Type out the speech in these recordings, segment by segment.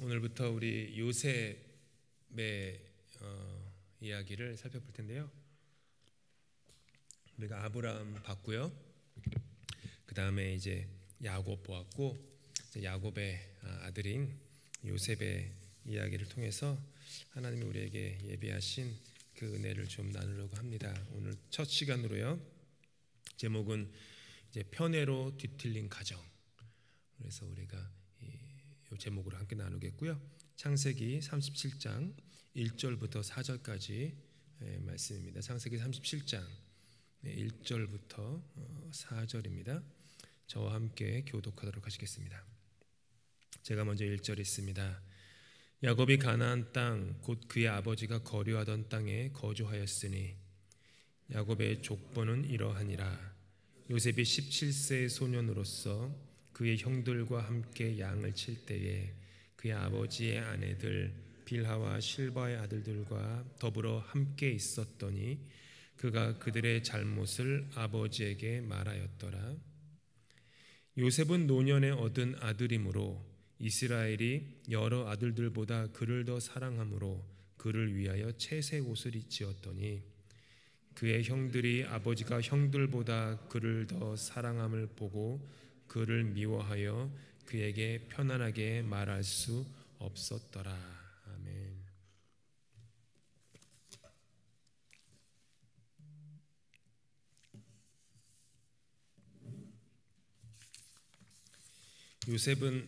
오늘부터 우리 요셉의 이야기를 살펴볼 텐데요. 우리가 아브라함 봤고요. 그 다음에 이제 야곱 보았고, 야곱의 아들인 요셉의 이야기를 통해서 하나님이 우리에게 예비하신 그 은혜를 좀 나누려고 합니다. 오늘 첫 시간으로요. 제목은 이제 편애로 뒤틀린 가정. 그래서 우리가 이 제목으로 함께 나누겠고요. 창세기 37장 1절부터 4절까지 말씀입니다. 창세기 37장 1절부터 4절입니다. 저와 함께 교독하도록 하시겠습니다. 제가 먼저 1절 읽습니다. 야곱이 가나안 땅 곧 그의 아버지가 거류하던 땅에 거주하였으니 야곱의 족보는 이러하니라. 요셉이 17세의 소년으로서 그의 형들과 함께 양을 칠 때에 그의 아버지의 아내들 빌하와 실바의 아들들과 더불어 함께 있었더니 그가 그들의 잘못을 아버지에게 말하였더라. 요셉은 노년에 얻은 아들이므로 이스라엘이 여러 아들들보다 그를 더 사랑하므로 그를 위하여 채색 옷을 지었더니 그의 형들이 아버지가 형들보다 그를 더 사랑함을 보고 그를 미워하여 그에게 편안하게 말할 수 없었더라. 아멘. 요셉은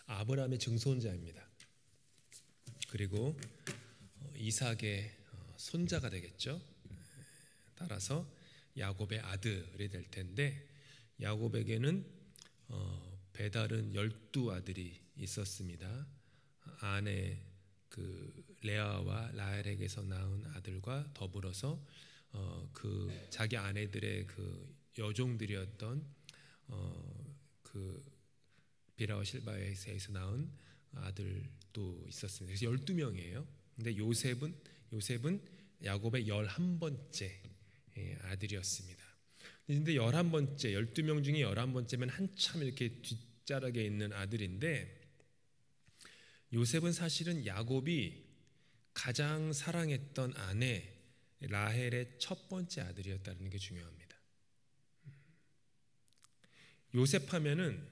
아브라함의 증손자입니다. 그리고 이삭의 손자가 되겠죠. 따라서 야곱의 아들이 될 텐데, 야곱에게는 배다른 12아들이 있었습니다. 아내 그 레아와 라헬에게서 낳은 아들과 더불어서 그 자기 아내들의 그 여종들이었던 그 비라와 실바에서 낳은 아들도 있었습니다. 그래서 12명이에요. 근데 요셉은 야곱의 11번째 아들이었습니다. 근데 11번째, 12명 중에 11번째면 한참 이렇게 뒷자락에 있는 아들인데, 요셉은 사실은 야곱이 가장 사랑했던 아내 라헬의 첫 번째 아들이었다는 게 중요합니다. 요셉 하면은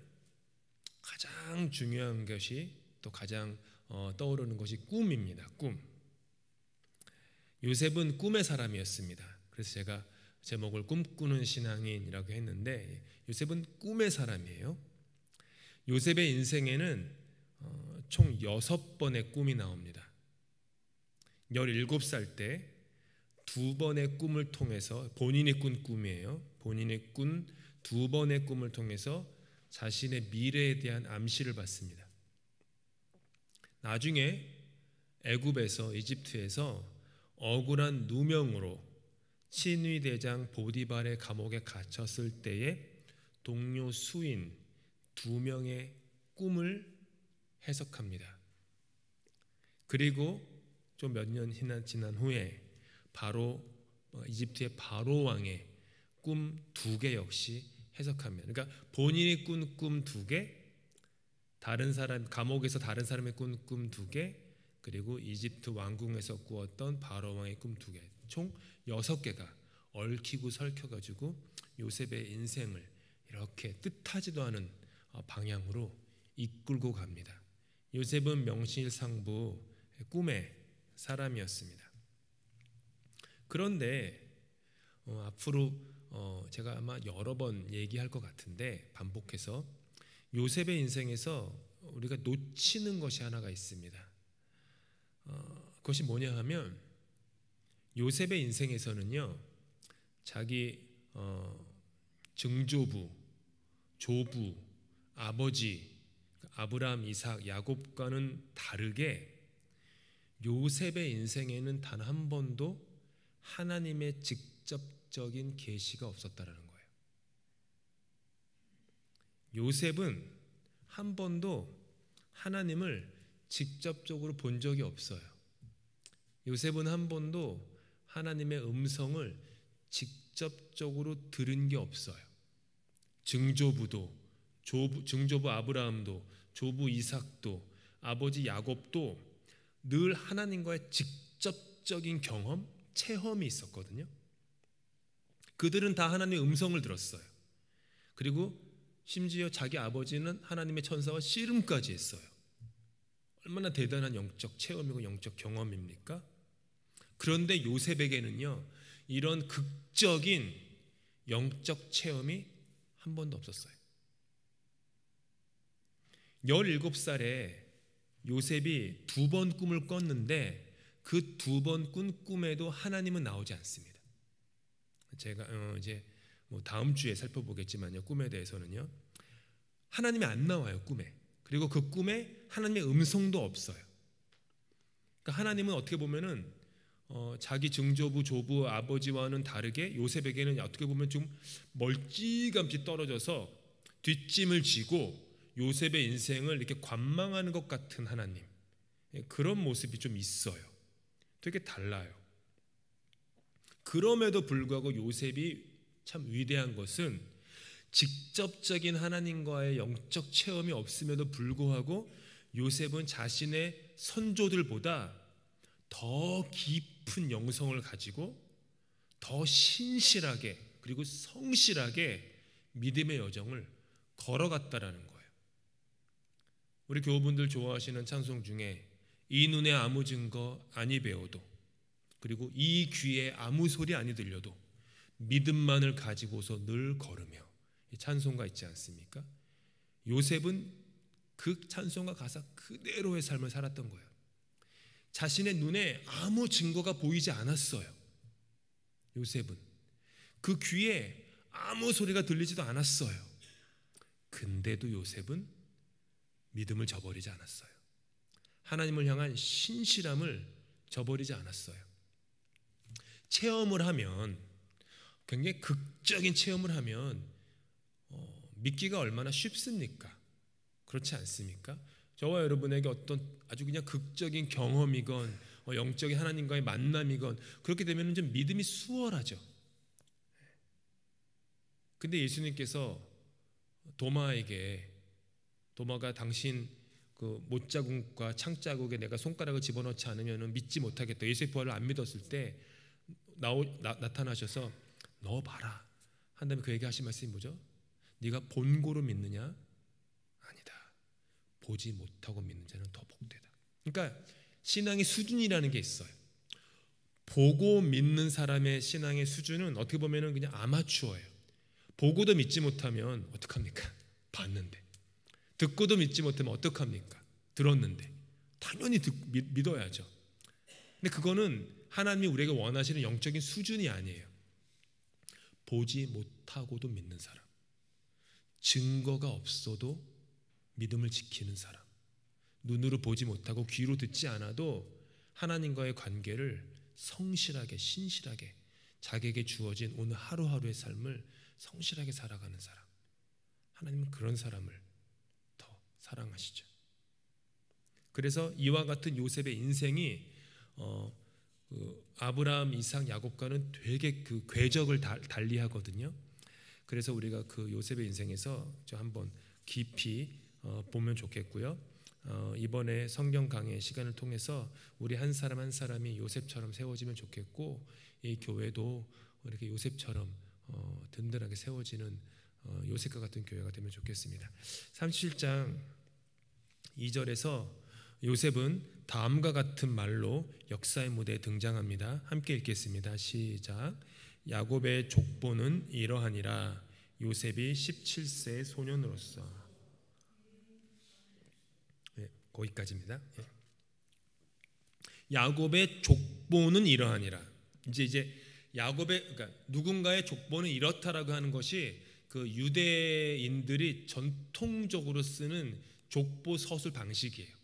가장 중요한 것이, 또 가장 떠오르는 것이 꿈입니다. 꿈. 요셉은 꿈의 사람이었습니다. 그래서 제가 제목을 꿈꾸는 신앙인이라고 했는데, 요셉은 꿈의 사람이에요. 요셉의 인생에는 총 6번의 꿈이 나옵니다. 17살 때 2번의 꿈을 통해서, 본인이 꾼 꿈이에요. 본인이 꾼 2번의 꿈을 통해서 자신의 미래에 대한 암시를 받습니다. 나중에 애굽에서, 이집트에서 억울한 누명으로 친위대장 보디발의 감옥에 갇혔을 때에 동료 수인 2명의 꿈을 해석합니다. 그리고 좀 몇 년 지난 후에 바로 이집트의 바로 왕의 꿈 2개 역시 해석합니다. 그러니까 본인이 꾼 꿈 2개, 다른 사람 감옥에서 다른 사람의 꾼 꿈 2개, 그리고 이집트 왕궁에서 꾸었던 바로 왕의 꿈 2개, 총 6개가 얽히고 설켜가지고 요셉의 인생을 이렇게 뜻하지도 않은 방향으로 이끌고 갑니다. 요셉은 명실상부 꿈의 사람이었습니다. 그런데 앞으로 제가 아마 여러 번 얘기할 것 같은데, 반복해서 요셉의 인생에서 우리가 놓치는 것이 하나가 있습니다. 그것이 뭐냐 하면, 요셉의 인생에서는요, 자기 증조부, 조부, 아버지 아브라함, 이삭, 야곱과는 다르게 요셉의 인생에는 단 한 번도 하나님의 직접적인 계시가 없었다라는 거예요. 요셉은 한 번도 하나님을 직접적으로 본 적이 없어요. 요셉은 한 번도 하나님의 음성을 직접적으로 들은 게 없어요. 증조부 아브라함도, 조부 이삭도, 아버지 야곱도 늘 하나님과의 직접적인 경험, 체험이 있었거든요. 그들은 다 하나님의 음성을 들었어요. 그리고 심지어 자기 아버지는 하나님의 천사와 씨름까지 했어요. 얼마나 대단한 영적 체험이고 영적 경험입니까? 그런데 요셉에게는요, 이런 극적인 영적 체험이 한 번도 없었어요. 17살에 요셉이 2번 꿈을 꿨는데 그 2번 꾼 꿈에도 하나님은 나오지 않습니다. 제가 이제 다음 주에 살펴보겠지만요, 꿈에 대해서는요, 하나님이 안 나와요, 꿈에. 그리고 그 꿈에 하나님의 음성도 없어요. 그러니까 하나님은 어떻게 보면은 자기 증조부, 조부, 아버지와는 다르게 요셉에게는 어떻게 보면 좀 멀찌감치 떨어져서 뒷짐을 지고 요셉의 인생을 이렇게 관망하는 것 같은 하나님, 그런 모습이 좀 있어요. 되게 달라요. 그럼에도 불구하고 요셉이 참 위대한 것은 직접적인 하나님과의 영적 체험이 없음에도 불구하고 요셉은 자신의 선조들보다 더 깊은 영성을 가지고 더 신실하게 그리고 성실하게 믿음의 여정을 걸어갔다라는 거예요. 우리 교우분들 좋아하시는 찬송 중에 이 눈에 아무 증거 아니 배워도, 그리고 이 귀에 아무 소리 아니 들려도 믿음만을 가지고서 늘 걸으며, 이 찬송가 있지 않습니까? 요셉은 그 찬송가 가사 그대로의 삶을 살았던 거예요. 자신의 눈에 아무 증거가 보이지 않았어요. 요셉은 그 귀에 아무 소리가 들리지도 않았어요. 근데도 요셉은 믿음을 저버리지 않았어요. 하나님을 향한 신실함을 저버리지 않았어요. 체험을 하면, 굉장히 극적인 체험을 하면 믿기가 얼마나 쉽습니까? 그렇지 않습니까? 저와 여러분에게 어떤 아주 그냥 극적인 경험이건 영적인 하나님과의 만남이건 그렇게 되면 좀 믿음이 수월하죠. 근데 예수님께서 도마가 당신 그 못자국과 창자국에 내가 손가락을 집어넣지 않으면 믿지 못하겠다, 예수의 부활을 안 믿었을 때 나타나셔서 너 봐라 한 다음에 그에게 하신 말씀이 뭐죠? 네가 본고로 믿느냐? 아니다. 보지 못하고 믿는 자는 더 복되다. 그러니까 신앙의 수준이라는 게 있어요. 보고 믿는 사람의 신앙의 수준은 어떻게 보면 그냥 아마추어예요. 보고도 믿지 못하면 어떡합니까? 봤는데. 듣고도 믿지 못하면 어떡합니까? 들었는데. 당연히 믿어야죠. 근데 그거는 하나님이 우리에게 원하시는 영적인 수준이 아니에요. 보지 못하고도 믿는 사람, 증거가 없어도 믿음을 지키는 사람, 눈으로 보지 못하고 귀로 듣지 않아도 하나님과의 관계를 성실하게 신실하게 자기에게 주어진 오늘 하루하루의 삶을 성실하게 살아가는 사람, 하나님은 그런 사람을 더 사랑하시죠. 그래서 이와 같은 요셉의 인생이 아브라함, 이삭, 야곱과는 되게 그 궤적을 달리하거든요. 그래서 우리가 그 요셉의 인생에서 저 한번 깊이 보면 좋겠고요. 이번에 성경 강의 시간을 통해서 우리 한 사람 한 사람이 요셉처럼 세워지면 좋겠고, 이 교회도 이렇게 요셉처럼 든든하게 세워지는 요셉과 같은 교회가 되면 좋겠습니다. 37장 2절에서 요셉은 다음과 같은 말로 역사의 무대에 등장합니다. 함께 읽겠습니다. 시작. 야곱의 족보는 이러하니라. 요셉이 17세의 소년으로서. 네, 거기까지입니다. 네. 야곱의 족보는 이러하니라. 이제 야곱의, 그러니까 누군가의 족보는 이렇다라고 하는 것이 그 유대인들이 전통적으로 쓰는 족보 서술 방식이에요.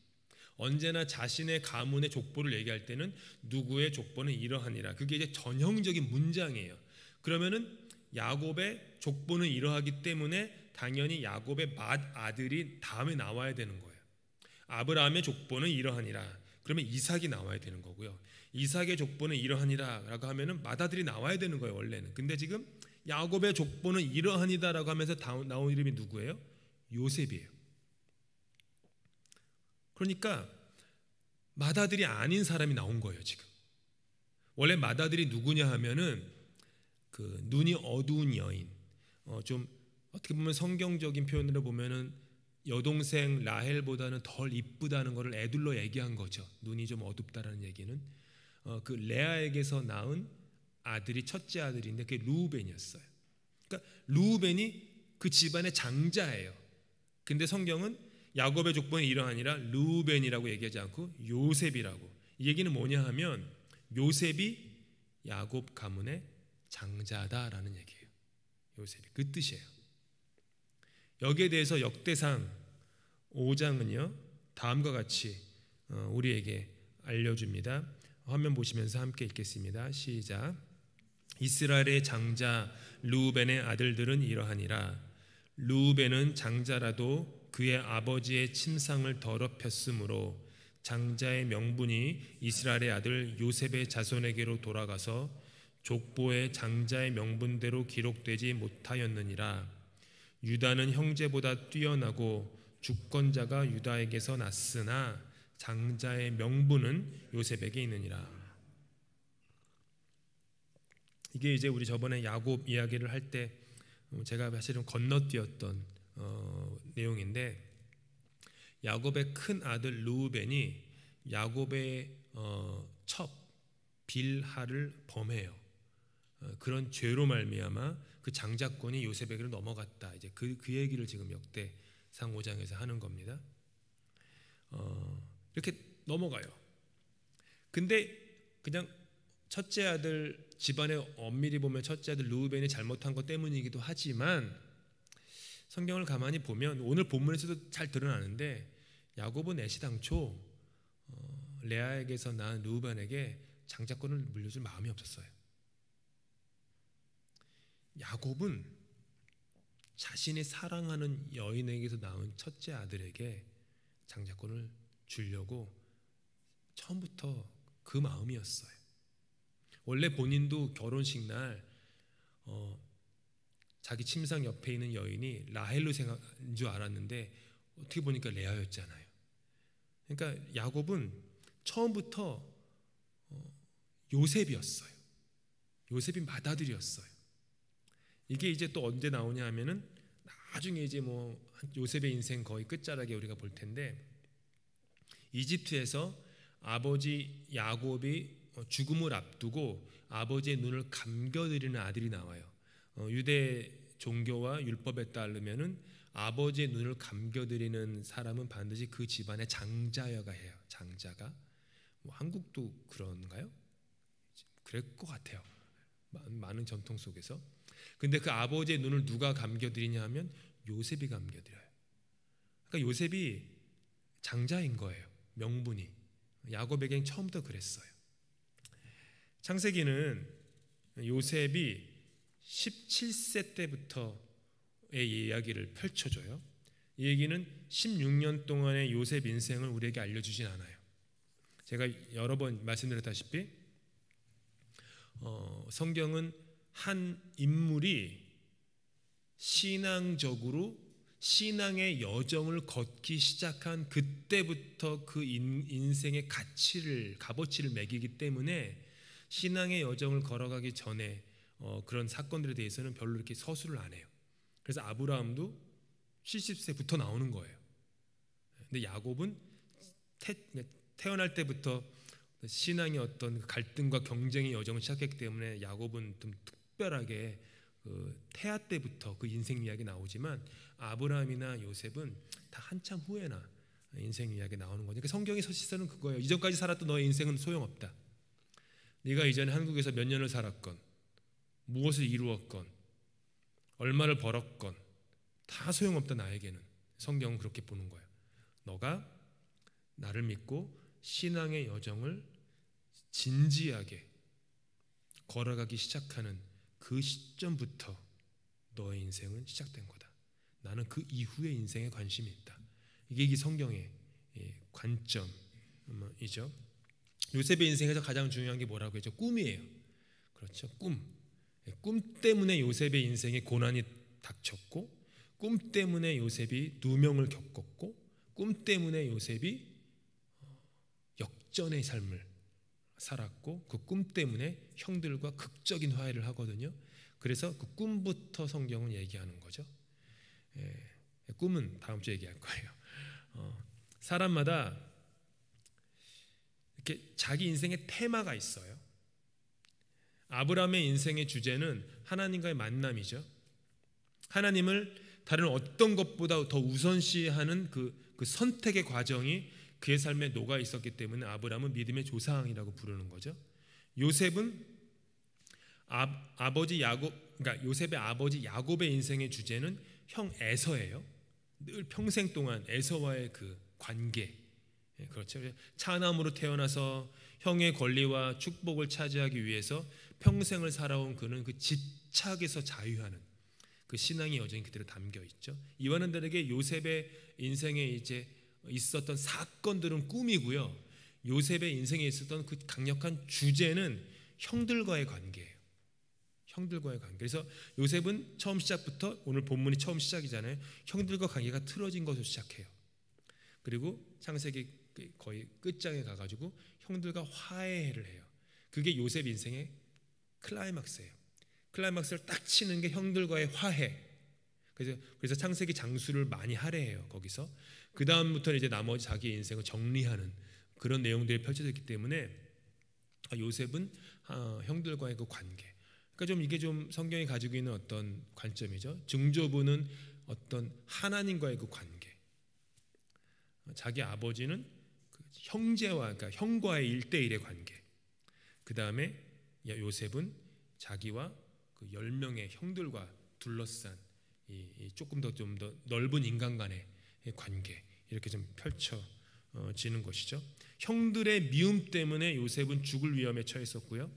언제나 자신의 가문의 족보를 얘기할 때는 누구의 족보는 이러하니라. 그게 이제 전형적인 문장이에요. 그러면은 야곱의 족보는 이러하기 때문에 당연히 야곱의 맏아들이 다음에 나와야 되는 거예요. 아브라함의 족보는 이러하니라. 그러면 이삭이 나와야 되는 거고요. 이삭의 족보는 이러하니라라고 하면은 맏아들이 나와야 되는 거예요, 원래는. 근데 지금 야곱의 족보는 이러하니다라고 하면서 나온 이름이 누구예요? 요셉이에요. 그러니까 맏아들이 아닌 사람이 나온 거예요. 지금 원래 맏아들이 누구냐 하면은 그 눈이 어두운 여인, 좀 어떻게 보면 성경적인 표현으로 보면은 여동생 라헬보다는 덜 이쁘다는 것을 애둘러 얘기한 거죠. 눈이 좀 어둡다라는 얘기는 그 레아에게서 낳은 아들이 첫째 아들인데 그게 르우벤이었어요. 그러니까 르우벤이 그 집안의 장자예요. 근데 성경은 야곱의 족보는 이러하니라 르우벤이라고 얘기하지 않고 요셉이라고. 이 얘기는 뭐냐 하면 요셉이 야곱 가문의 장자다라는 얘기예요. 요셉이 그 뜻이에요. 여기에 대해서 역대상 5장은요 다음과 같이 우리에게 알려줍니다. 화면 보시면서 함께 읽겠습니다. 시작. 이스라엘의 장자 르우벤의 아들들은 이러하니라. 르우벤은 장자라도 그의 아버지의 침상을 더럽혔으므로 장자의 명분이 이스라엘의 아들 요셉의 자손에게로 돌아가서 족보의 장자의 명분대로 기록되지 못하였느니라. 유다는 형제보다 뛰어나고 주권자가 유다에게서 났으나 장자의 명분은 요셉에게 있느니라. 이게 이제 우리 저번에 야곱 이야기를 할 때 제가 사실은 건너뛰었던 내용인데, 야곱의 큰 아들 르우벤이 야곱의 첩 빌하를 범해요. 그런 죄로 말미암아 그 장자권이 요셉에게로 넘어갔다. 이제 그 얘기를 지금 역대상 5장에서 하는 겁니다. 이렇게 넘어가요. 근데 그냥 첫째 아들 집안에 엄밀히 보면 첫째 아들 르우벤이 잘못한 것 때문이기도 하지만 성경을 가만히 보면 오늘 본문에서도 잘 드러나는데 야곱은 애시당초 레아에게서 낳은 르우벤에게 장자권을 물려줄 마음이 없었어요. 야곱은 자신이 사랑하는 여인에게서 낳은 첫째 아들에게 장자권을 주려고 처음부터 그 마음이었어요. 원래 본인도 결혼식 날 자기 침상 옆에 있는 여인이 라헬로 생각한 줄 알았는데 어떻게 보니까 레아였잖아요. 그러니까 야곱은 처음부터 요셉이었어요. 요셉이 맏아들이었어요. 이게 이제 또 언제 나오냐 하면은 나중에 이제 뭐 요셉의 인생 거의 끝자락에 우리가 볼 텐데, 이집트에서 아버지 야곱이 죽음을 앞두고 아버지의 눈을 감겨드리는 아들이 나와요. 유대 종교와 율법에 따르면은 아버지의 눈을 감겨드리는 사람은 반드시 그 집안의 장자여야 해요. 장자가 뭐 한국도 그런가요? 그럴 것 같아요. 많은 전통 속에서. 근데 그 아버지의 눈을 누가 감겨드리냐 하면 요셉이 감겨드려요. 그러니까 요셉이 장자인 거예요. 명분이. 야곱에겐 처음부터 그랬어요. 창세기는 요셉이 17세 때부터의 이야기를 펼쳐줘요. 이 얘기는 16년 동안의 요셉 인생을 우리에게 알려주진 않아요. 제가 여러 번 말씀드렸다시피 성경은 한 인물이 신앙적으로 신앙의 여정을 걷기 시작한 그때부터 그 인생의 값어치를 매기기 때문에 신앙의 여정을 걸어가기 전에 그런 사건들에 대해서는 별로 이렇게 서술을 안 해요. 그래서 아브라함도 70세부터 나오는 거예요. 근데 야곱은 태어날 때부터 신앙의 어떤 갈등과 경쟁의 여정을 시작했기 때문에 야곱은 좀 특별하게 태아 때부터 그 인생 이야기 나오지만 아브라함이나 요셉은 다 한참 후에나 인생 이야기 나오는 거니까 성경의 서시서는 그거예요. 이전까지 살았던 너의 인생은 소용없다. 네가 이전에 한국에서 몇 년을 살았건 무엇을 이루었건 얼마를 벌었건 다 소용없다. 나에게는 성경은 그렇게 보는 거예요. 너가 나를 믿고 신앙의 여정을 진지하게 걸어가기 시작하는 그 시점부터 너의 인생은 시작된 거다. 나는 그 이후의 인생에 관심이 있다. 이게 이 성경의 관점이죠. 요셉의 인생에서 가장 중요한 게 뭐라고 했죠? 꿈이에요. 그렇죠. 꿈 때문에 요셉의 인생에 고난이 닥쳤고, 꿈 때문에 요셉이 누명을 겪었고, 꿈 때문에 요셉이 역전의 삶을 살았고 그 꿈 때문에 형들과 극적인 화해를 하거든요. 그래서 그 꿈부터 성경은 얘기하는 거죠. 꿈은 다음 주에 얘기할 거예요. 사람마다 이렇게 자기 인생의 테마가 있어요. 아브라함의 인생의 주제는 하나님과의 만남이죠. 하나님을 다른 어떤 것보다 더 우선시하는 그 선택의 과정이 그의 삶에 녹아 있었기 때문에 아브라함은 믿음의 조상이라고 부르는 거죠. 요셉은 아버지 야곱, 그러니까 요셉의 아버지 야곱의 인생의 주제는 형 에서예요. 늘 평생 동안 에서와의 그 관계, 그렇죠. 차남으로 태어나서 형의 권리와 축복을 차지하기 위해서 평생을 살아온 그는 그 집착에서 자유하는 그 신앙의 여정이 그대로 담겨 있죠. 이완원들에게 요셉의 인생에 이제 있었던 사건들은 꿈이고요. 요셉의 인생에 있었던 그 강력한 주제는 형들과의 관계예요. 형들과의 관계. 그래서 요셉은 처음 시작부터, 오늘 본문이 처음 시작이잖아요. 형들과 관계가 틀어진 것으로 시작해요. 그리고 창세기 거의 끝장에 가가지고 형들과 화해를 해요. 그게 요셉 인생의 클라이막스예요. 클라이막스를 딱 치는 게 형들과의 화해. 그래서 창세기 장수를 많이 할애해요. 거기서 그 다음부터는 이제 나머지 자기의 인생을 정리하는 그런 내용들이 펼쳐졌기 때문에 요셉은 형들과의 그 관계. 그러니까 좀 이게 좀 성경이 가지고 있는 어떤 관점이죠. 증조부는 어떤 하나님과의 그 관계. 자기 아버지는 그 형제와, 그러니까 형과의 1대1의 관계. 그 다음에 요셉은 자기와 그 10명의 형들과 둘러싼 조금 더 좀 더 넓은 인간 간의 관계, 이렇게 좀 펼쳐지는 것이죠. 형들의 미움 때문에 요셉은 죽을 위험에 처했었고요.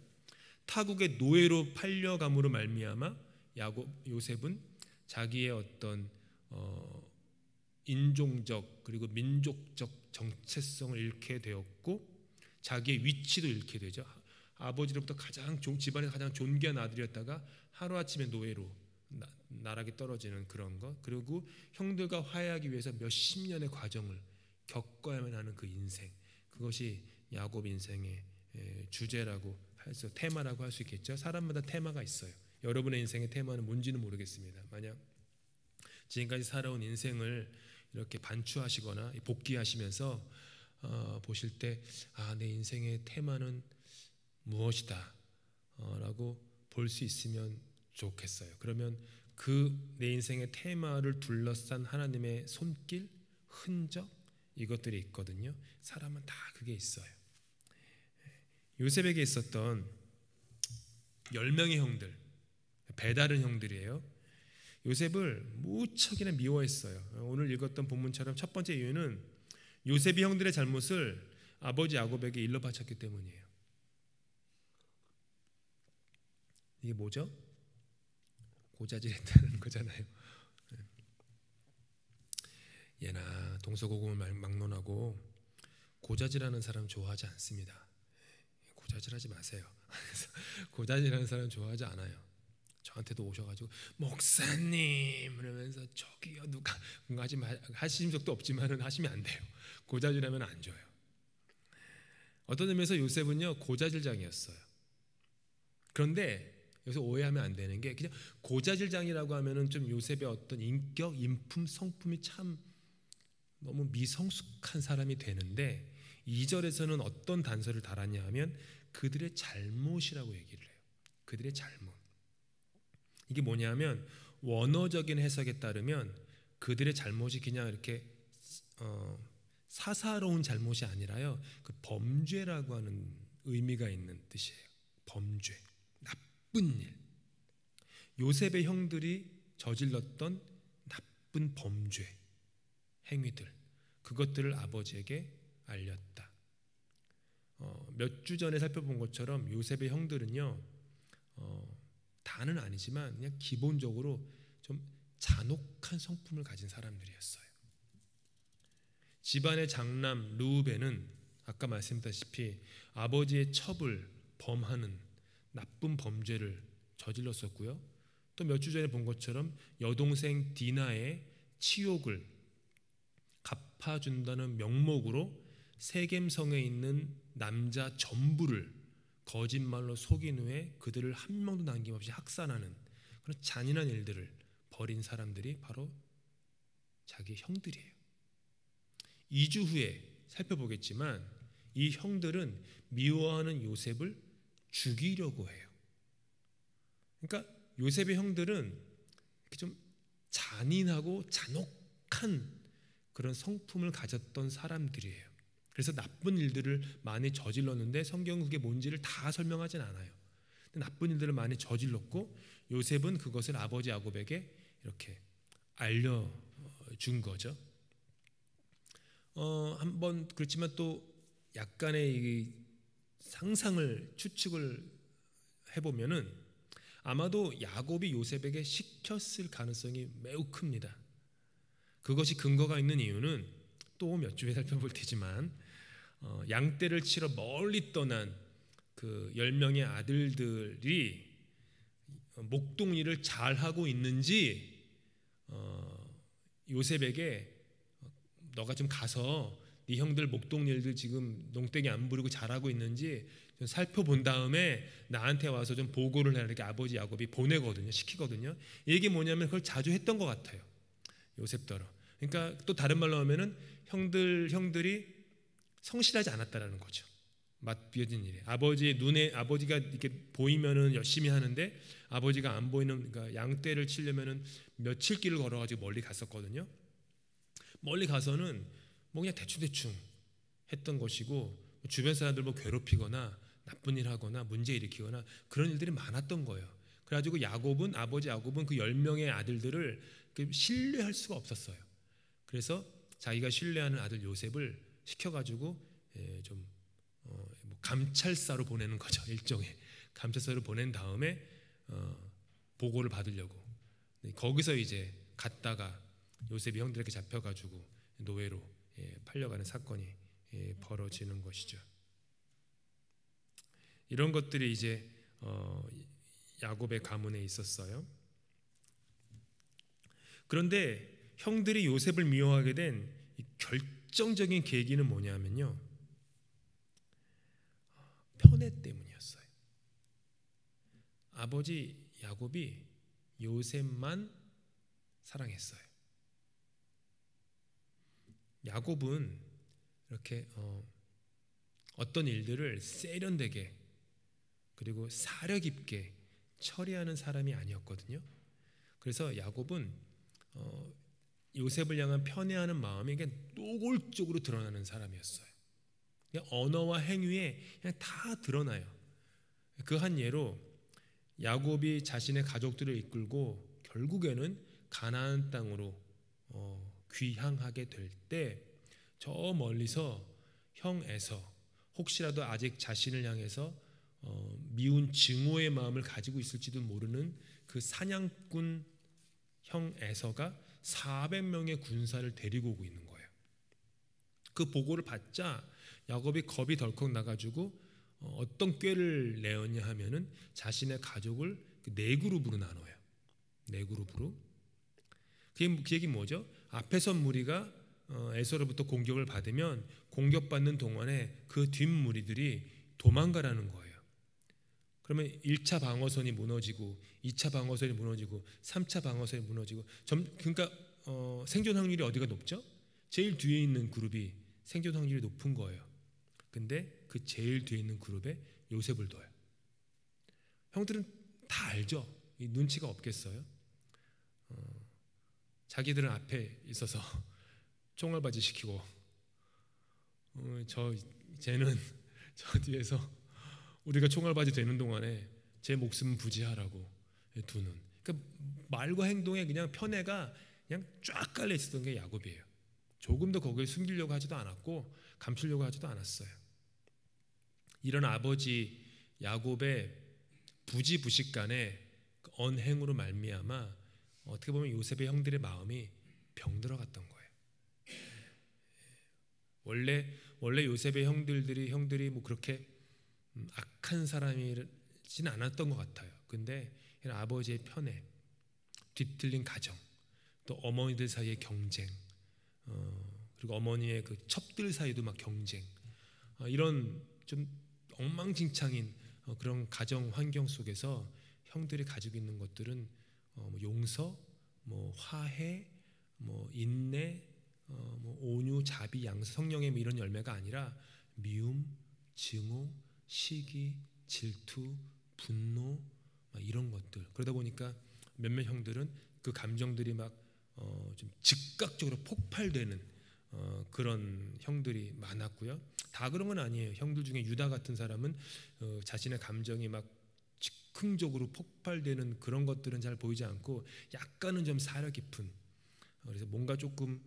타국의 노예로 팔려감으로 말미암아 요셉은 자기의 어떤 인종적 그리고 민족적 정체성을 잃게 되었고 자기의 위치도 잃게 되죠. 아버지로부터 집안에서 가장 존귀한 아들이었다가 하루아침에 노예로 나락에 떨어지는 그런 것, 그리고 형들과 화해하기 위해서 몇십 년의 과정을 겪어야만 하는 그 인생, 그것이 야곱 인생의 주제라고 테마라고 할 수 있겠죠. 사람마다 테마가 있어요. 여러분의 인생의 테마는 뭔지는 모르겠습니다. 만약 지금까지 살아온 인생을 이렇게 반추하시거나 복기하시면서 보실 때 내 인생의 테마는 무엇이다 라고 볼 수 있으면 좋겠어요. 그러면 그 내 인생의 테마를 둘러싼 하나님의 손길, 흔적, 이것들이 있거든요. 사람은 다 그게 있어요. 요셉에게 있었던 10명의 형들, 배다른 형들이에요. 요셉을 무척이나 미워했어요. 오늘 읽었던 본문처럼 첫 번째 이유는 요셉이 형들의 잘못을 아버지 야곱에게 일러 바쳤기 때문이에요. 이게 뭐죠? 고자질했다는 거잖아요. 예나 동서고금을 막론하고 고자질하는 사람 좋아하지 않습니다. 고자질하지 마세요. 고자질하는 사람 좋아하지 않아요. 저한테도 오셔가지고 목사님 그러면서 저기요 누가 하신 적도 없지만은 하시면 안 돼요. 고자질하면 안 좋아요. 어떤 의미에서 요셉은요 고자질장이었어요. 그런데 여기서 오해하면 안 되는 게 그냥 고자질장이라고 하면은 좀 요셉의 어떤 인격, 인품, 성품이 참 너무 미성숙한 사람이 되는데 2절에서는 어떤 단서를 달았냐 하면 그들의 잘못이라고 얘기를 해요. 그들의 잘못. 이게 뭐냐면 원어적인 해석에 따르면 그들의 잘못이 그냥 이렇게 사사로운 잘못이 아니라요. 그 범죄라고 하는 의미가 있는 뜻이에요. 범죄, 나쁜 일. 요셉의 형들이 저질렀던 나쁜 범죄 행위들, 그것들을 아버지에게 알렸다. 몇 주 전에 살펴본 것처럼 요셉의 형들은요 다는 아니지만 그냥 기본적으로 좀 잔혹한 성품을 가진 사람들이었어요. 집안의 장남 르우벤은 아까 말씀드렸다시피 아버지의 첩을 범하는 나쁜 범죄를 저질렀었고요. 또 몇 주 전에 본 것처럼 여동생 디나의 치욕을 갚아준다는 명목으로 세겜성에 있는 남자 전부를 거짓말로 속인 후에 그들을 한 명도 남김없이 학살하는 그런 잔인한 일들을 벌인 사람들이 바로 자기 형들이에요. 2주 후에 살펴보겠지만 이 형들은 미워하는 요셉을 죽이려고 해요. 그러니까 요셉의 형들은 좀 잔인하고 잔혹한 그런 성품을 가졌던 사람들이에요. 그래서 나쁜 일들을 많이 저질렀는데 성경은 그게 뭔지를 다 설명하진 않아요. 나쁜 일들을 많이 저질렀고 요셉은 그것을 아버지 야곱에게 이렇게 알려준 거죠. 한번 그렇지만 또 약간의 이 상상을 추측을 해보면은 아마도 야곱이 요셉에게 시켰을 가능성이 매우 큽니다. 그것이 근거가 있는 이유는 또 몇 주에 살펴볼 테지만 양떼를 치러 멀리 떠난 그 10명의 아들들이 목동 일을 잘 하고 있는지 요셉에게 너가 좀 가서 네 형들 목동 일들 지금 농땡이 안 부리고 잘하고 있는지 좀 살펴본 다음에 나한테 와서 좀 보고를 해라 이렇게 아버지 야곱이 보내거든요. 시키거든요. 이게 뭐냐면 그걸 자주 했던 것 같아요. 요셉더러. 그러니까 또 다른 말로 하면은 형들이 성실하지 않았다라는 거죠. 맞비어진 일이. 아버지의 눈에 아버지가 이렇게 보이면은 열심히 하는데 아버지가 안 보이는 그러니까 양떼를 치려면은 며칠 길을 걸어가지고 멀리 갔었거든요. 멀리 가서는 뭐 그냥 대충 했던 것이고 주변 사람들 뭐 괴롭히거나 나쁜 일 하거나 문제 일으키거나 그런 일들이 많았던 거예요. 그래가지고 아버지 야곱은 그 10명의 아들들을 신뢰할 수가 없었어요. 그래서 자기가 신뢰하는 아들 요셉을 시켜가지고 좀 감찰사로 보내는 거죠. 일종의 감찰사로 보낸 다음에 보고를 받으려고. 거기서 이제 갔다가 요셉이 형들에게 잡혀가지고 노예로 팔려가는 사건이 벌어지는 것이죠. 이런 것들이 이제 야곱의 가문에 있었어요. 그런데 형들이 요셉을 미워하게 된 결정적인 계기는 뭐냐면요, 편애 때문이었어요. 아버지 야곱이 요셉만 사랑했어요. 야곱은 이렇게 어떤 일들을 세련되게 그리고 사려 깊게 처리하는 사람이 아니었거든요. 그래서 야곱은 요셉을 향한 편애하는 마음이 그냥 노골적으로 드러나는 사람이었어요. 그냥 언어와 행위에 그냥 다 드러나요. 그 한 예로 야곱이 자신의 가족들을 이끌고 결국에는 가나안 땅으로 귀향하게 될 때 저 멀리서 형 에서 혹시라도 아직 자신을 향해서 미운 증오의 마음을 가지고 있을지도 모르는 그 사냥꾼 형 에서가 400명의 군사를 데리고 오고 있는 거예요. 그 보고를 받자 야곱이 겁이 덜컥 나가지고 어떤 꾀를 내었냐 하면은 자신의 가족을 네 그룹으로 나눠요. 네 그룹으로. 그 얘기는 뭐죠? 앞에선 무리가 에서로부터 공격을 받으면 공격받는 동안에 그 뒷 무리들이 도망가라는 거예요. 그러면 1차 방어선이 무너지고 2차 방어선이 무너지고 3차 방어선이 무너지고 그러니까 생존 확률이 어디가 높죠? 제일 뒤에 있는 그룹이 생존 확률이 높은 거예요. 근데 그 제일 뒤에 있는 그룹에 요셉을 둬요. 형들은 다 알죠. 이 눈치가 없겠어요. 자기들은 앞에 있어서 총알바지 시키고 쟤는 저 뒤에서 우리가 총알바지 되는 동안에 제 목숨은 부지하라고 두는. 그러니까 말과 행동에 그냥 편애가 그냥 쫙 깔려 있었던 게 야곱이에요. 조금도 거기에 숨기려고 하지도 않았고 감추려고 하지도 않았어요. 이런 아버지 야곱의 부지부식간의 언행으로 말미암아 어떻게 보면 요셉의 형들의 마음이 병들어갔던 거예요. 원래 요셉의 형들이 뭐 그렇게 악한 사람이진 않았던 것 같아요. 근데 이런 아버지의 편애, 뒤틀린 가정, 또 어머니들 사이의 경쟁, 그리고 어머니의 그 첩들 사이도 막 경쟁, 이런 좀 엉망진창인 그런 가정 환경 속에서 형들이 가지고 있는 것들은 뭐 용서, 뭐 화해, 뭐 인내, 뭐 온유, 자비, 양서, 성령의 뭐 이런 열매가 아니라 미움, 증오, 시기, 질투, 분노 이런 것들. 그러다 보니까 몇몇 형들은 그 감정들이 막 좀 즉각적으로 폭발되는 그런 형들이 많았고요. 다 그런 건 아니에요. 형들 중에 유다 같은 사람은 자신의 감정이 막 즉흥적으로 폭발되는 그런 것들은 잘 보이지 않고 약간은 좀 사려 깊은, 그래서 뭔가 조금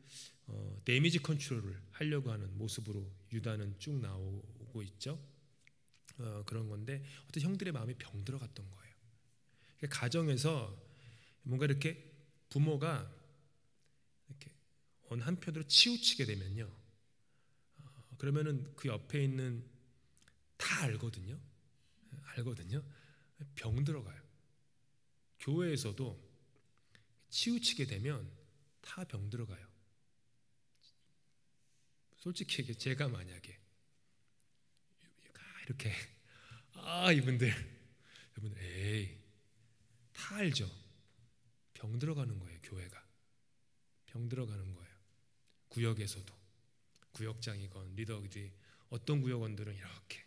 데미지 컨트롤을 하려고 하는 모습으로 유다는 쭉 나오고 있죠. 그런 건데 어떤 형들의 마음이 병들어 갔던 거예요. 그러니까 가정에서 뭔가 이렇게 부모가 이렇게 어느 한편으로 치우치게 되면요, 그러면은 그 옆에 있는 다 알거든요. 병 들어가요. 교회에서도 치우치게 되면 다 병 들어가요. 솔직히 제가 만약에 이렇게 이분들 에이 다 알죠. 병 들어가는 거예요. 교회가 병 들어가는 거예요. 구역에서도 구역장이건 리더들이 어떤 구역원들은 이렇게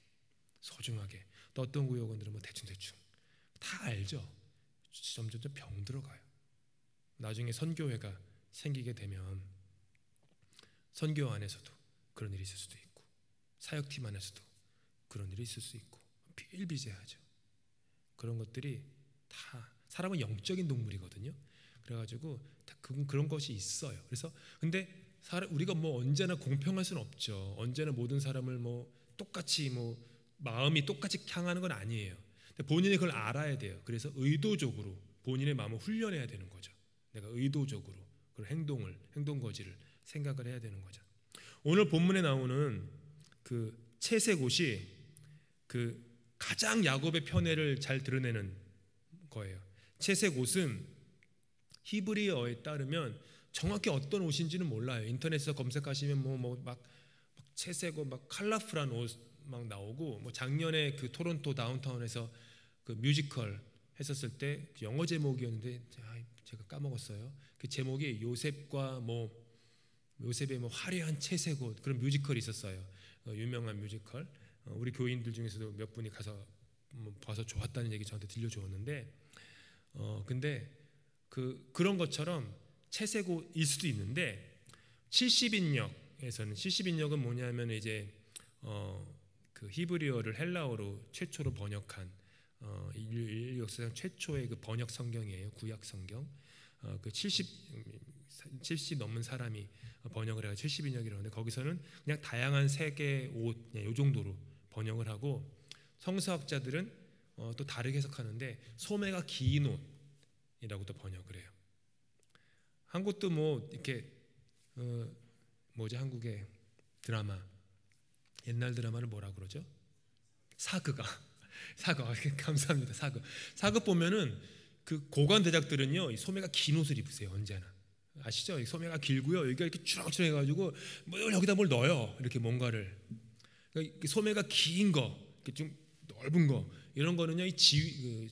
소중하게, 또 어떤 구역원들은 뭐 대충 다 알죠. 점점 병 들어가요. 나중에 선교회가 생기게 되면 선교 안에서도 그런 일이 있을 수도 있고 사역팀 안에서도 그런 일이 있을 수 있고 비일비재하죠. 그런 것들이 다, 사람은 영적인 동물이거든요. 그래가지고 다 그런 것이 있어요. 그래서 근데 우리가 뭐 언제나 공평할 수는 없죠. 언제나 모든 사람을 뭐 똑같이 뭐 마음이 똑같이 향하는 건 아니에요. 근데 본인이 그걸 알아야 돼요. 그래서 의도적으로 본인의 마음을 훈련해야 되는 거죠. 내가 의도적으로 그런 행동 거지를 생각을 해야 되는 거죠. 오늘 본문에 나오는 그 채색옷이 그 가장 야곱의 편애를 잘 드러내는 거예요. 채색옷은 히브리어에 따르면 정확히 어떤 옷인지는 몰라요. 인터넷에서 검색하시면 막 채색옷, 막 컬러풀한 옷 막 나오고, 뭐 작년에 그 토론토 다운타운에서 그 뮤지컬 했었을 때 영어 제목이었는데 제가 까먹었어요. 그 제목이 요셉과 요셉의 화려한 채색옷, 그런 뮤지컬이 있었어요. 유명한 뮤지컬. 우리 교인들 중에서도 몇 분이 가서 봐서 좋았다는 얘기 저한테 들려주었는데, 근데 그런 것처럼 채색옷일 수도 있는데 70인역은 뭐냐면 이제 그 히브리어를 헬라어로 최초로 번역한 인류 역사상 최초의 그 번역 성경이에요. 구약 성경. 그 70 넘은 사람이 번역을 해서 70인역이라고 하는데, 거기서는 그냥 다양한 색의 옷, 이 정도로 번역을 하고, 성서학자들은 또 다르게 해석하는데 소매가 긴 옷이라고도 번역을 해요. 한국도 뭐 이렇게 한국의 드라마, 옛날 드라마를 뭐라 그러죠? 사극 감사합니다. 사극 보면은 그 고관 대작들은요, 이 소매가 긴 옷을 입으세요. 언제나 아시죠? 이 소매가 길고요, 여기가 이렇게 추렁추렁 해가지고 뭘 여기다 뭘 넣어요. 이렇게 뭔가를, 그러니까 소매가 긴 거, 좀 넓은 거, 이런 거는요, 이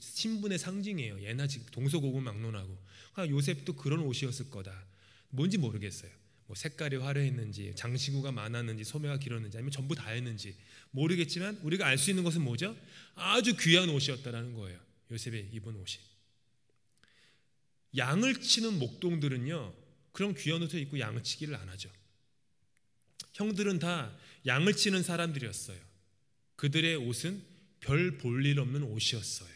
신분의 상징이에요. 예나 지금 동서고금막론하고. 요셉도 그런 옷이었을 거다. 뭔지 모르겠어요. 뭐 색깔이 화려했는지, 장신구가 많았는지, 소매가 길었는지, 아니면 전부 다 했는지 모르겠지만 우리가 알 수 있는 것은 뭐죠? 아주 귀한 옷이었다라는 거예요. 요셉이 입은 옷이. 양을 치는 목동들은요, 그런 귀한 옷을 입고 양을 치기를 안 하죠. 형들은 다 양을 치는 사람들이었어요. 그들의 옷은 별 볼일 없는 옷이었어요.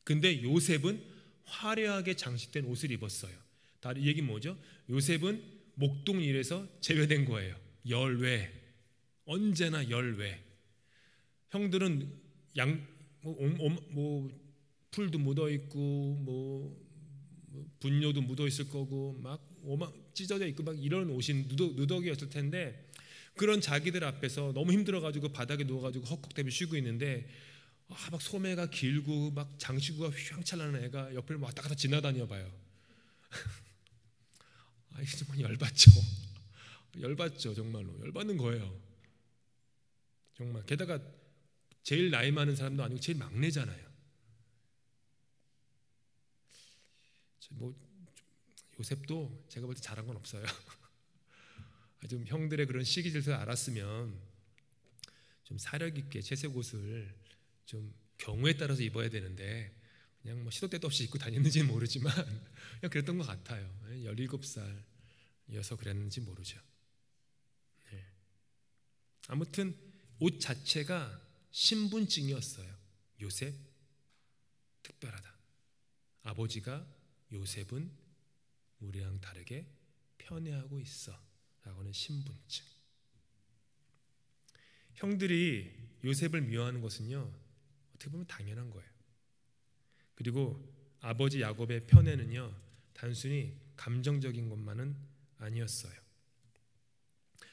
근데 요셉은 화려하게 장식된 옷을 입었어요. 이 얘기는 뭐죠? 요셉은 목동 일에서 제외된 거예요. 열외, 언제나 열외. 형들은 풀도 묻어 있고 분뇨도 묻어 있을 거고 막 찢어져 있고 막 이런 옷이 누더기였을 텐데, 그런 자기들 앞에서 너무 힘들어가지고 바닥에 누워가지고 헉헉대며 쉬고 있는데 막 소매가 길고 막 장신구가 휘황찬란한 애가 옆을 왔다 갔다 지나다녀 봐요. 이게 정말 열받죠. 정말로 열받는 거예요. 정말. 게다가 제일 나이 많은 사람도 아니고 제일 막내잖아요. 뭐 요셉도 제가 볼 때 잘한 건 없어요. 좀 형들의 그런 시기 질서를 알았으면 좀 사력 있게 채색 옷을 좀 경우에 따라서 입어야 되는데 그냥 뭐 시도 때도 없이 입고 다녔는지는 모르지만 그냥 그랬던 것 같아요. 17살이어서 그랬는지 모르죠. 네. 아무튼 옷 자체가 신분증이었어요. 요셉 특별하다. 아버지가 요셉은 우리랑 다르게 편애하고 있어 라고는 신분증. 형들이 요셉을 미워하는 것은요, 어떻게 보면 당연한 거예요. 그리고 아버지 야곱의 편애는요, 단순히 감정적인 것만은 아니었어요.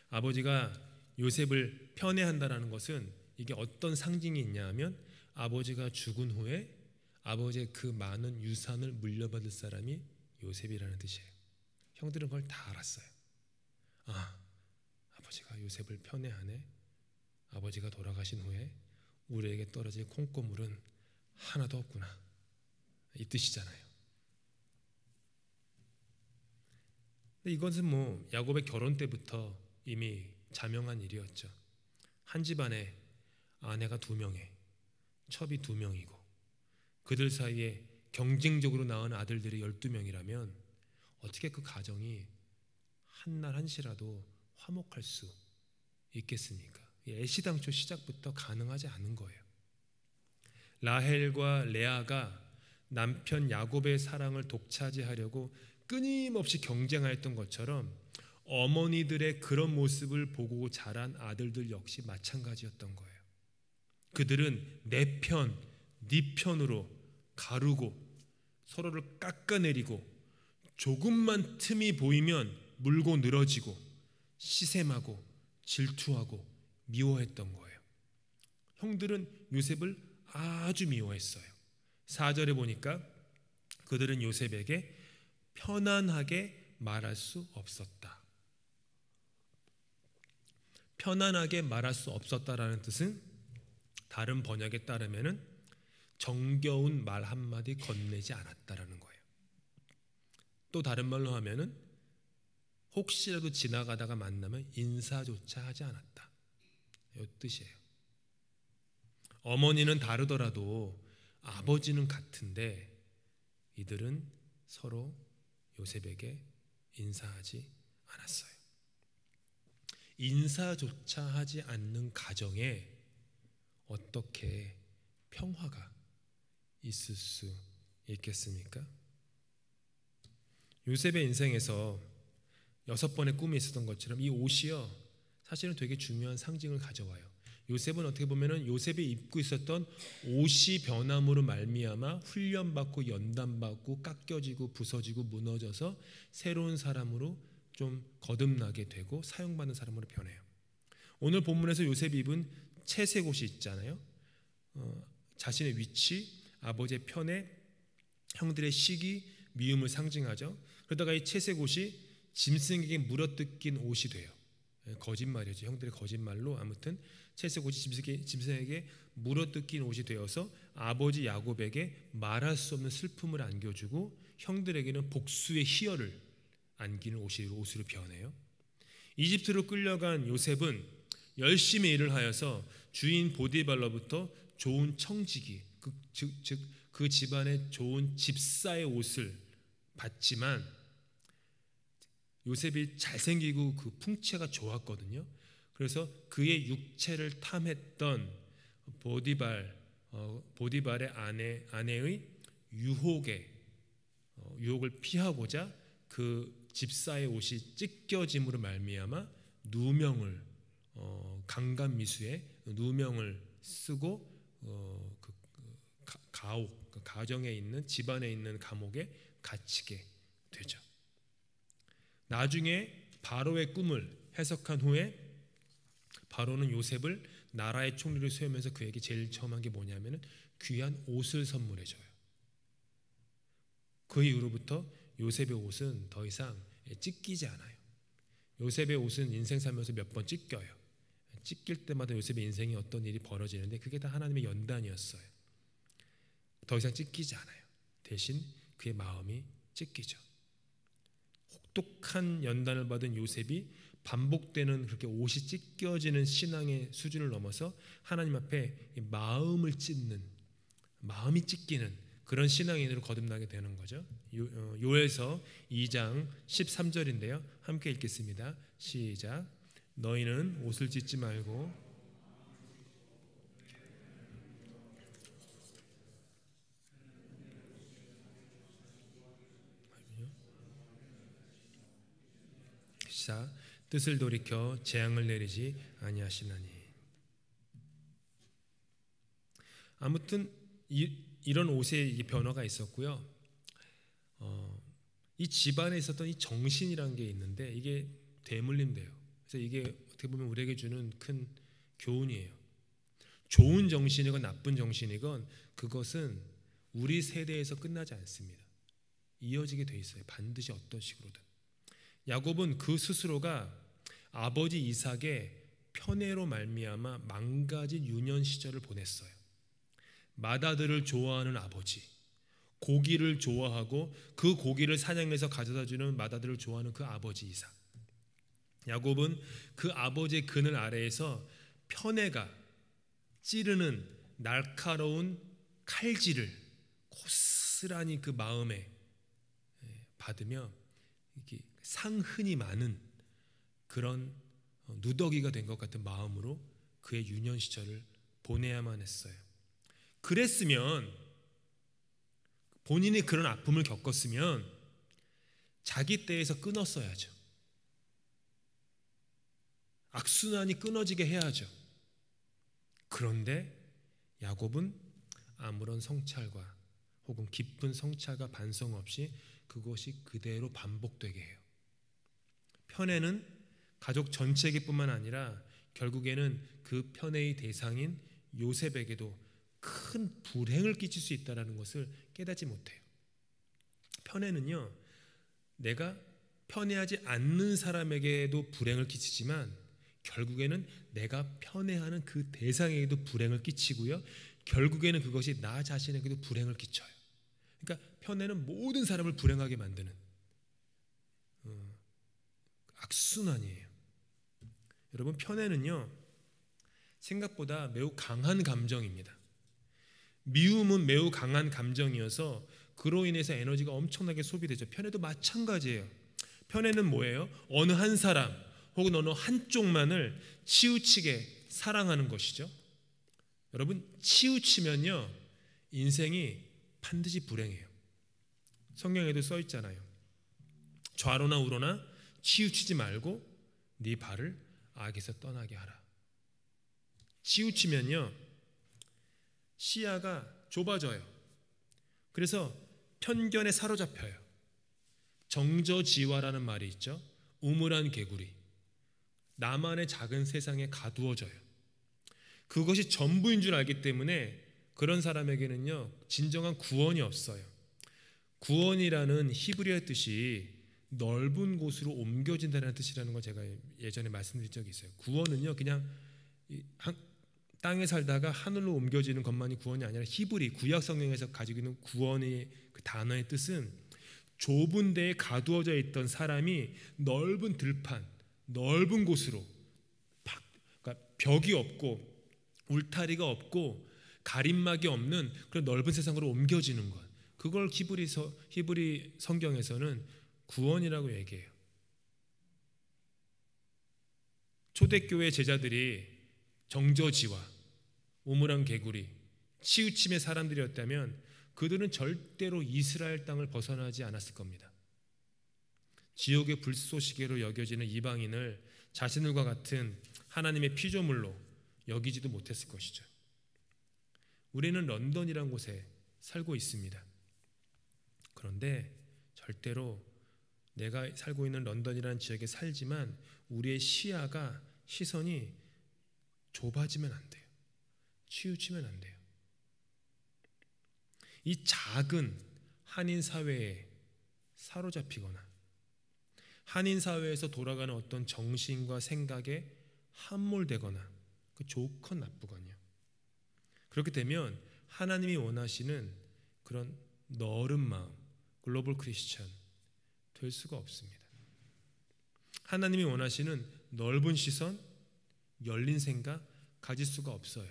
아버지가 요셉을 편애한다라는 것은 이게 어떤 상징이 있냐 하면 아버지가 죽은 후에 아버지의 그 많은 유산을 물려받을 사람이 요셉이라는 뜻이에요. 형들은 그걸 다 알았어요. 아버지가 요셉을 편애하네. 아버지가 돌아가신 후에 우리에게 떨어질 콩고물은 하나도 없구나, 이 뜻이잖아요. 근데 이것은 뭐 야곱의 결혼 때부터 이미 자명한 일이었죠. 한 집안에 아내가 2명에 첩이 2명이고 그들 사이에 경쟁적으로 낳은 아들들이 12명이라면 어떻게 그 가정이 한날 한시라도 화목할 수 있겠습니까? 애시당초 시작부터 가능하지 않은 거예요. 라헬과 레아가 남편 야곱의 사랑을 독차지하려고 끊임없이 경쟁하였던 것처럼 어머니들의 그런 모습을 보고 자란 아들들 역시 마찬가지였던 거예요. 그들은 내 편, 네 편으로 가르고 서로를 깎아내리고 조금만 틈이 보이면 물고 늘어지고 시샘하고 질투하고 미워했던 거예요. 형들은 요셉을 아주 미워했어요. 4절에 보니까 그들은 요셉에게 편안하게 말할 수 없었다. 편안하게 말할 수 없었다라는 뜻은 다른 번역에 따르면은 정겨운 말 한마디 건네지 않았다라는 거예요. 또 다른 말로 하면은 혹시라도 지나가다가 만나면 인사조차 하지 않았다, 이 뜻이에요. 어머니는 다르더라도 아버지는 같은데 이들은 서로 요셉에게 인사하지 않았어요. 인사조차 하지 않는 가정에 어떻게 평화가 있을 수 있겠습니까? 요셉의 인생에서 6번의 꿈이 있었던 것처럼 이 옷이요, 사실은 되게 중요한 상징을 가져와요. 요셉은 어떻게 보면은 요셉이 입고 있었던 옷이 변함으로 말미암아 훈련받고 연단받고 깎여지고 부서지고 무너져서 새로운 사람으로 좀 거듭나게 되고 사용받는 사람으로 변해요. 오늘 본문에서 요셉이 입은 채색 옷이 있잖아요. 자신의 위치, 아버지의 편애, 형들의 시기, 미움을 상징하죠. 그러다가 이 채색 옷이 짐승에게 물어뜯긴 옷이 돼요. 거짓말이죠. 형들의 거짓말로 아무튼 채색 옷이 짐승에게 물어뜯긴 옷이 되어서 아버지 야곱에게 말할 수 없는 슬픔을 안겨주고 형들에게는 복수의 희열을 안기는 옷으로 변해요. 이집트로 끌려간 요셉은 열심히 일을 하여서 주인 보디발로부터 좋은 청지기, 즉 그 집안의 좋은 집사의 옷을 받지만 요셉이 잘생기고 그 풍채가 좋았거든요. 그래서 그의 육체를 탐했던 보디발의 아내의 유혹을 피하고자 그 집사의 옷이 찢겨짐으로 말미암아 누명을 강간미수에 누명을 쓰고 가정에 있는 집안에 있는 감옥에 갇히게 되죠. 나중에 바로의 꿈을 해석한 후에 바로는 요셉을 나라의 총리로 세우면서 그에게 제일 처음 한 게 뭐냐면은 귀한 옷을 선물해줘요. 그 이후로부터 요셉의 옷은 더 이상 찢기지 않아요. 요셉의 옷은 인생 살면서 몇 번 찢겨요. 찢길 때마다 요셉의 인생에 어떤 일이 벌어지는데 그게 다 하나님의 연단이었어요. 더 이상 찢기지 않아요. 대신 그의 마음이 찢기죠. 혹독한 연단을 받은 요셉이 반복되는 그렇게 옷이 찢겨지는 신앙의 수준을 넘어서 하나님 앞에 마음을 찢는, 마음이 찢기는 그런 신앙인으로 거듭나게 되는 거죠. 요엘서 2장 13절인데요. 함께 읽겠습니다. 시작. 너희는 옷을 찢지 말고 뜻을 돌이켜 재앙을 내리지 아니하시나니. 아무튼 이런 옷의 변화가 있었고요. 이 집안에 있었던 이 정신이라는 게 있는데 이게 대물림돼요. 그래서 이게 어떻게 보면 우리에게 주는 큰 교훈이에요. 좋은 정신이건 나쁜 정신이건 그것은 우리 세대에서 끝나지 않습니다. 이어지게 돼 있어요. 반드시 어떤 식으로든. 야곱은 그 스스로가 아버지 이삭의 편애로 말미암아 망가진 유년 시절을 보냈어요. 마다들을 좋아하는 아버지, 고기를 좋아하고 그 고기를 사냥해서 가져다주는 마다들을 좋아하는 그 아버지 이삭. 야곱은 그 아버지의 그늘 아래에서 편애가 찌르는 날카로운 칼질을 고스란히 그 마음에 받으며 상흔이 많은 그런 누더기가 된 것 같은 마음으로 그의 유년 시절을 보내야만 했어요. 그랬으면, 본인이 그런 아픔을 겪었으면 자기 때에서 끊었어야죠. 악순환이 끊어지게 해야죠. 그런데 야곱은 아무런 성찰과 혹은 깊은 성찰과 반성 없이 그것이 그대로 반복되게 해요. 편애는 가족 전체에게뿐만 아니라 결국에는 그 편애의 대상인 요셉에게도 큰 불행을 끼칠 수 있다는 것을 깨닫지 못해요. 편애는요, 내가 편애하지 않는 사람에게도 불행을 끼치지만 결국에는 내가 편애하는 그 대상에게도 불행을 끼치고요, 결국에는 그것이 나 자신에게도 불행을 끼쳐요. 그러니까 편애는 모든 사람을 불행하게 만드는 악순환이에요. 여러분, 편애는요 생각보다 매우 강한 감정입니다. 미움은 매우 강한 감정이어서 그로 인해서 에너지가 엄청나게 소비되죠. 편애도 마찬가지예요. 편애는 뭐예요? 어느 한 사람 혹은 어느 한쪽만을 치우치게 사랑하는 것이죠. 여러분, 치우치면요 인생이 반드시 불행해요. 성경에도 써 있잖아요. 좌로나 우로나 치우치지 말고 네 발을 악에서 떠나게 하라. 치우치면요 시야가 좁아져요. 그래서 편견에 사로잡혀요. 정저지화라는 말이 있죠. 우물한 개구리, 나만의 작은 세상에 가두어져요. 그것이 전부인 줄 알기 때문에 그런 사람에게는요 진정한 구원이 없어요. 구원이라는 히브리어 뜻이 넓은 곳으로 옮겨진다는 뜻이라는 걸 제가 예전에 말씀드린 적이 있어요. 구원은요 그냥 땅에 살다가 하늘로 옮겨지는 것만이 구원이 아니라 히브리 구약 성경에서 가지고 있는 구원의 그 단어의 뜻은 좁은 데에 가두어져 있던 사람이 넓은 들판, 넓은 곳으로, 그러니까 벽이 없고 울타리가 없고 가림막이 없는 그런 넓은 세상으로 옮겨지는 것, 그걸 히브리 성경에서는 구원이라고 얘기해요. 초대교회 제자들이 정저지와 우물한 개구리, 치우침의 사람들이었다면 그들은 절대로 이스라엘 땅을 벗어나지 않았을 겁니다. 지옥의 불쏘시개로 여겨지는 이방인을 자신들과 같은 하나님의 피조물로 여기지도 못했을 것이죠. 우리는 런던이라는 곳에 살고 있습니다. 그런데 절대로 내가 살고 있는 런던이라는 지역에 살지만 우리의 시선이 좁아지면 안 돼요. 치우치면 안 돼요. 이 작은 한인 사회에 사로잡히거나 한인 사회에서 돌아가는 어떤 정신과 생각에 함몰되거나 좋건 나쁘건요. 그렇게 되면 하나님이 원하시는 그런 넓은 마음, 글로벌 크리스천 될 수가 없습니다. 하나님이 원하시는 넓은 시선, 열린 생각 가질 수가 없어요.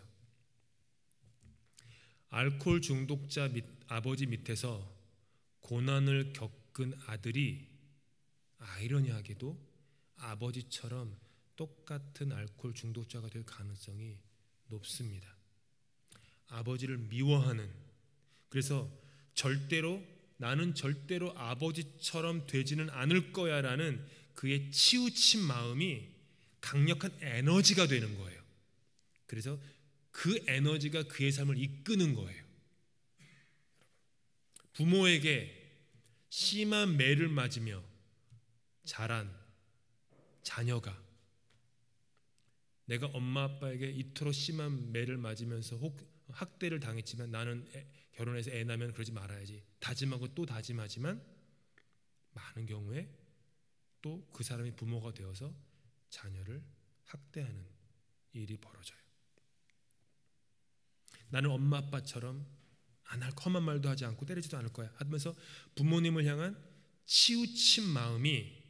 알코올 중독자 아버지 밑에서 고난을 겪은 아들이 아이러니하게도 아버지처럼 똑같은 알코올 중독자가 될 가능성이 높습니다. 아버지를 미워하는, 그래서 나는 절대로 아버지처럼 되지는 않을 거야 라는 그의 치우친 마음이 강력한 에너지가 되는 거예요. 그래서 그 에너지가 그의 삶을 이끄는 거예요. 부모에게 심한 매를 맞으며 자란 자녀가 내가 엄마 아빠에게 이토록 심한 매를 맞으면서 혹 학대를 당했지만 나는 결혼해서 애 낳으면 그러지 말아야지 다짐하고 또 다짐하지만 많은 경우에 또 그 사람이 부모가 되어서 자녀를 학대하는 일이 벌어져요. 나는 엄마 아빠처럼 안 할 험한 말도 하지 않고 때리지도 않을 거야 하면서 부모님을 향한 치우친 마음이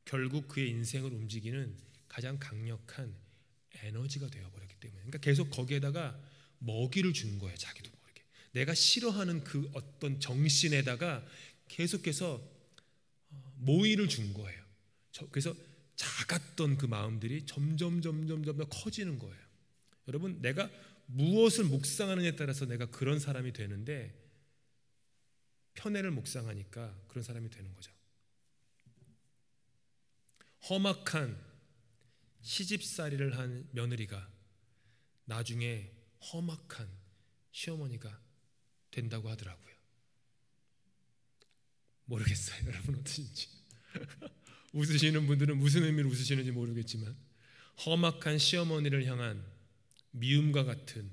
결국 그의 인생을 움직이는 가장 강력한 에너지가 되어버렸기 때문에, 그러니까 계속 거기에다가 먹이를 준 거예요. 자기도 모르게 내가 싫어하는 그 어떤 정신에다가 계속해서 모이를 준 거예요. 그래서 작았던 그 마음들이 점점 더 커지는 거예요. 여러분, 내가 무엇을 묵상하느냐에 따라서 내가 그런 사람이 되는데 편애를 묵상하니까 그런 사람이 되는 거죠. 험악한 시집살이를 한 며느리가 나중에 험악한 시어머니가 된다고 하더라고요. 모르겠어요. 여러분 어떠신지. 웃으시는 분들은 무슨 의미로 웃으시는지 모르겠지만 험악한 시어머니를 향한 미움과 같은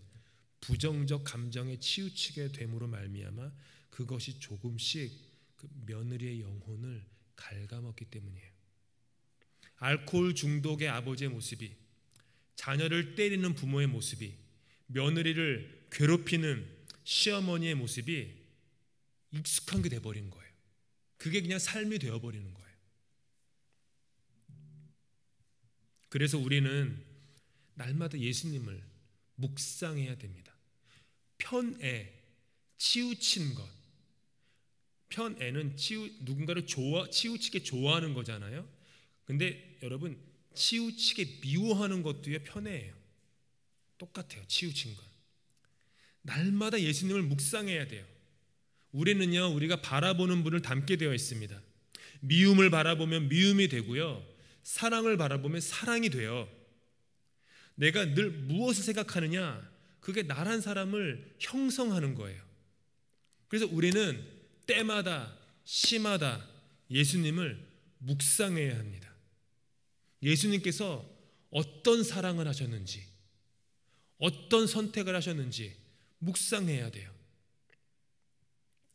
부정적 감정에 치우치게 됨으로 말미암아 그것이 조금씩 그 며느리의 영혼을 갉아먹기 때문이에요. 알코올 중독의 아버지의 모습이, 자녀를 때리는 부모의 모습이, 며느리를 괴롭히는 시어머니의 모습이 익숙한 게 돼버린 거예요. 그게 그냥 삶이 되어버리는 거예요. 그래서 우리는 날마다 예수님을 묵상해야 됩니다. 편애, 치우친 것. 편애는 누군가를 치우치게 좋아하는 거잖아요. 근데 여러분, 치우치게 미워하는 것도요 편애예요. 똑같아요. 치우친 것. 날마다 예수님을 묵상해야 돼요. 우리는요, 우리가 바라보는 분을 닮게 되어 있습니다. 미움을 바라보면 미움이 되고요, 사랑을 바라보면 사랑이 돼요. 내가 늘 무엇을 생각하느냐, 그게 나란 사람을 형성하는 거예요. 그래서 우리는 때마다 시마다 예수님을 묵상해야 합니다. 예수님께서 어떤 사랑을 하셨는지, 어떤 선택을 하셨는지 묵상해야 돼요.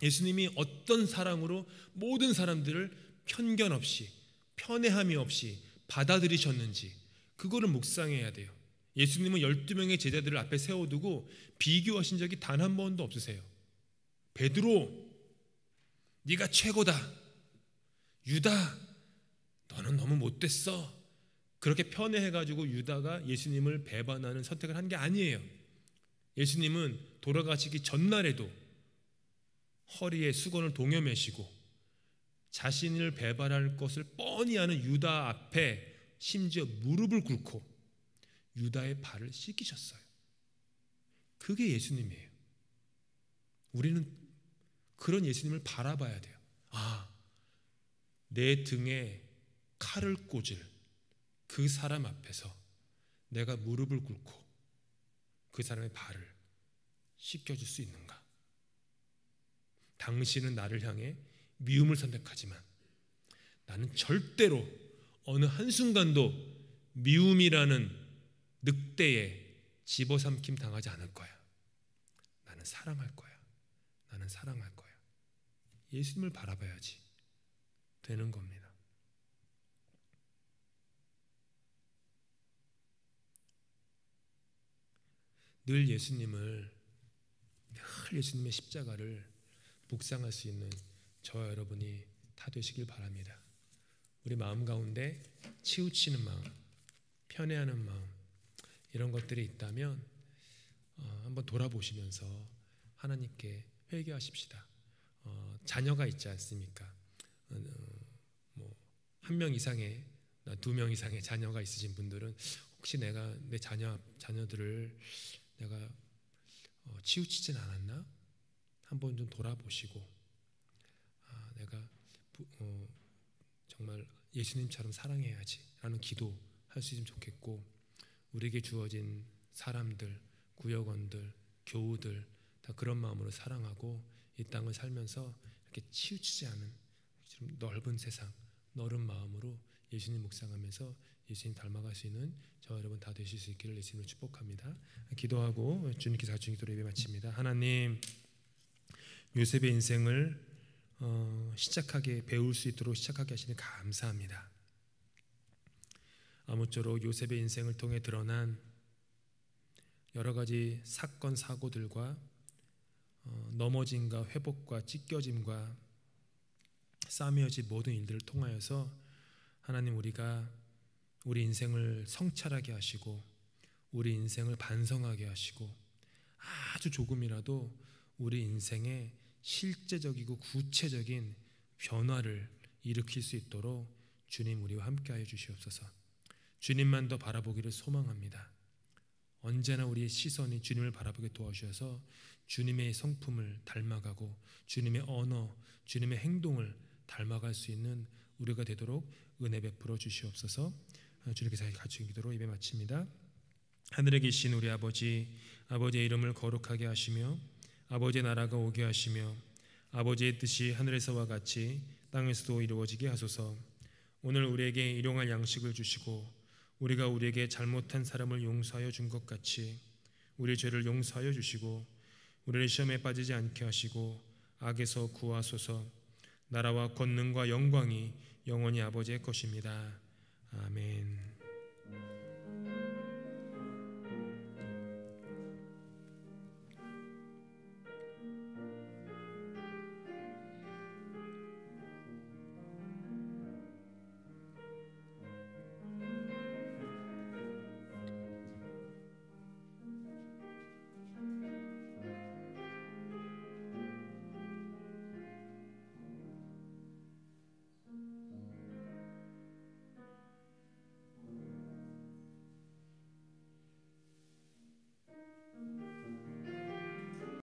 예수님이 어떤 사랑으로 모든 사람들을 편견 없이, 편애함이 없이 받아들이셨는지 그거를 묵상해야 돼요. 예수님은 12명의 제자들을 앞에 세워두고 비교하신 적이 단 한 번도 없으세요. 베드로, 네가 최고다. 유다, 너는 너무 못됐어. 그렇게 편애해가지고 유다가 예수님을 배반하는 선택을 한 게 아니에요. 예수님은 돌아가시기 전날에도 허리에 수건을 동여매시고 자신을 배반할 것을 뻔히 아는 유다 앞에 심지어 무릎을 꿇고 유다의 발을 씻기셨어요. 그게 예수님이에요. 우리는 그런 예수님을 바라봐야 돼요. 아, 내 등에 칼을 꽂을 그 사람 앞에서 내가 무릎을 꿇고 그 사람의 발을 씻겨줄 수 있는가? 당신은 나를 향해 미움을 선택하지만 나는 절대로 어느 한순간도 미움이라는 늑대에 집어삼킴 당하지 않을 거야. 나는 사랑할 거야. 나는 사랑할 거야. 예수님을 바라봐야지 되는 겁니다. 늘 예수님을, 늘 예수님의 십자가를 묵상할 수 있는 저와 여러분이 다 되시길 바랍니다. 우리 마음 가운데 치우치는 마음, 편애하는 마음, 이런 것들이 있다면 한번 돌아보시면서 하나님께 회개하십시다. 자녀가 있지 않습니까? 뭐 한 명 이상의, 2명 이상의 자녀가 있으신 분들은 혹시 내가 내 자녀들을 내가 치우치진 않았나? 한번 좀 돌아보시고, 내가 정말 예수님처럼 사랑해야지라는 기도할 수 있으면 좋겠고, 우리에게 주어진 사람들, 구역원들, 교우들 다 그런 마음으로 사랑하고 이 땅을 살면서 이렇게 치우치지 않은 좀 넓은 세상, 넓은 마음으로 예수님 묵상하면서 예수님 닮아갈 수 있는 저와 여러분 다 되실 수 있기를 예수님을 축복합니다. 기도하고 주님께 사주님 기도로 예배 마칩니다. 하나님, 요셉의 인생을 시작하게 배울 수 있도록 시작하게 하시니 감사합니다. 아무쪼록 요셉의 인생을 통해 드러난 여러 가지 사건 사고들과 넘어짐과 회복과 찢겨짐과 싸매어진 모든 일들을 통하여서 하나님, 우리가 우리 인생을 성찰하게 하시고 우리 인생을 반성하게 하시고 아주 조금이라도 우리 인생에 실제적이고 구체적인 변화를 일으킬 수 있도록 주님 우리와 함께하여 주시옵소서. 주님만 더 바라보기를 소망합니다. 언제나 우리의 시선이 주님을 바라보게 도와주셔서 주님의 성품을 닮아가고 주님의 언어, 주님의 행동을 닮아갈 수 있는 우리가 되도록 은혜 베풀어 주시옵소서. 주님께 같이 기도로 예배 마칩니다. 하늘에 계신 우리 아버지, 아버지의 이름을 거룩하게 하시며 아버지의 나라가 오게 하시며 아버지의 뜻이 하늘에서와 같이 땅에서도 이루어지게 하소서. 오늘 우리에게 일용할 양식을 주시고 우리가 우리에게 잘못한 사람을 용서하여 준 것 같이 우리의 죄를 용서하여 주시고 우리를 시험에 빠지지 않게 하시고 악에서 구하소서. 나라와 권능과 영광이 영원히 아버지의 것입니다. 아멘.